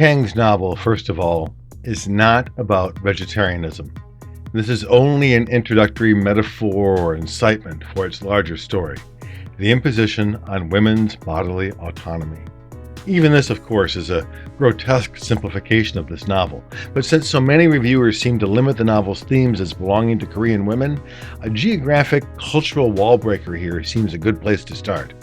Kang's novel, first of all, is not about vegetarianism. This is only an introductory metaphor or incitement for its larger story, the imposition on women's bodily autonomy. Even this, of course, is a grotesque simplification of this novel, but since so many reviewers seem to limit the novel's themes as belonging to Korean women, a geographic, cultural wallbreaker here seems a good place to start.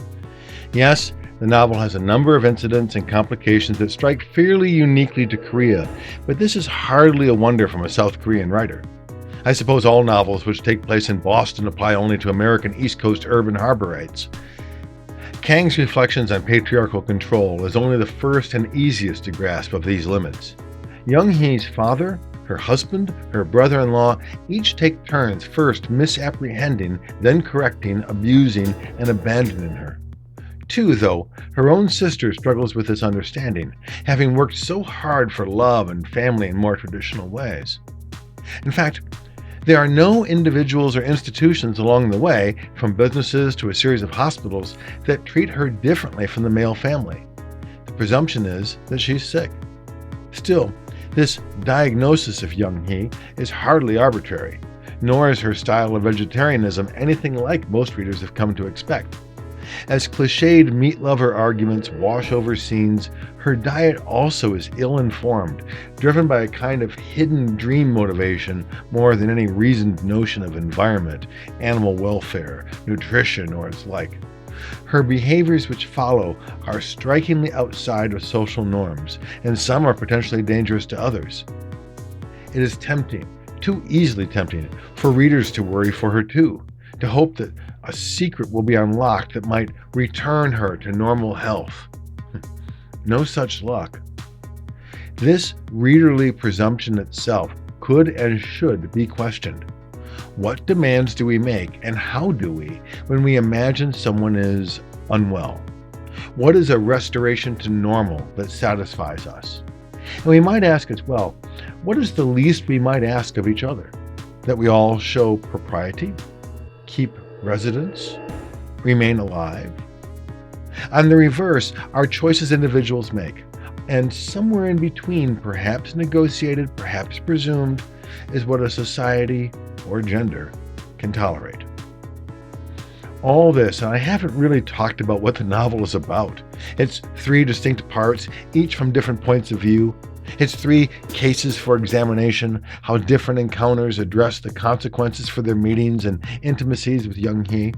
Yes, the novel has a number of incidents and complications that strike fairly uniquely to Korea, but this is hardly a wonder from a South Korean writer. I suppose all novels which take place in Boston apply only to American East Coast urban harborites. Kang's reflections on patriarchal control is only the first and easiest to grasp of these limits. Young-hee's father, her husband, her brother-in-law each take turns first misapprehending, then correcting, abusing, and abandoning her. Too, though, her own sister struggles with this understanding, having worked so hard for love and family in more traditional ways. In fact, there are no individuals or institutions along the way, from businesses to a series of hospitals, that treat her differently from the male family. The presumption is that she's sick. Still, this diagnosis of Young-hee is hardly arbitrary, nor is her style of vegetarianism anything like most readers have come to expect. As cliched meat lover arguments wash over scenes, her diet also is ill-informed, driven by a kind of hidden dream motivation more than any reasoned notion of environment, animal welfare, nutrition, or its like. Her behaviors which follow are strikingly outside of social norms, and some are potentially dangerous to others. It is tempting, too easily tempting, for readers to worry for her too, to hope that a secret will be unlocked that might return her to normal health. No such luck. This readerly presumption itself could and should be questioned. What demands do we make, and how do we, when we imagine someone is unwell? What is a restoration to normal that satisfies us? And we might ask as well, what is the least we might ask of each other? That we all show propriety? Keep residence? Remain alive? On the reverse, our choices individuals make, and somewhere in between, perhaps negotiated, perhaps presumed, is what a society or gender can tolerate. All this, and I haven't really talked about what the novel is about. It's 3 distinct parts, each from different points of view. It's 3 cases for examination, how different encounters address the consequences for their meetings and intimacies with Young-hee.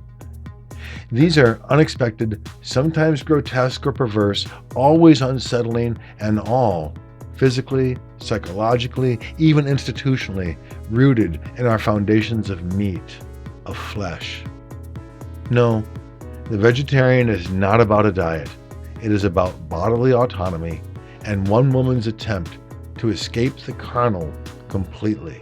These are unexpected, sometimes grotesque or perverse, always unsettling, and all physically, psychologically, even institutionally, rooted in our foundations of meat, of flesh. No, the vegetarian is not about a diet. It is about bodily autonomy and one woman's attempt to escape the carnal completely.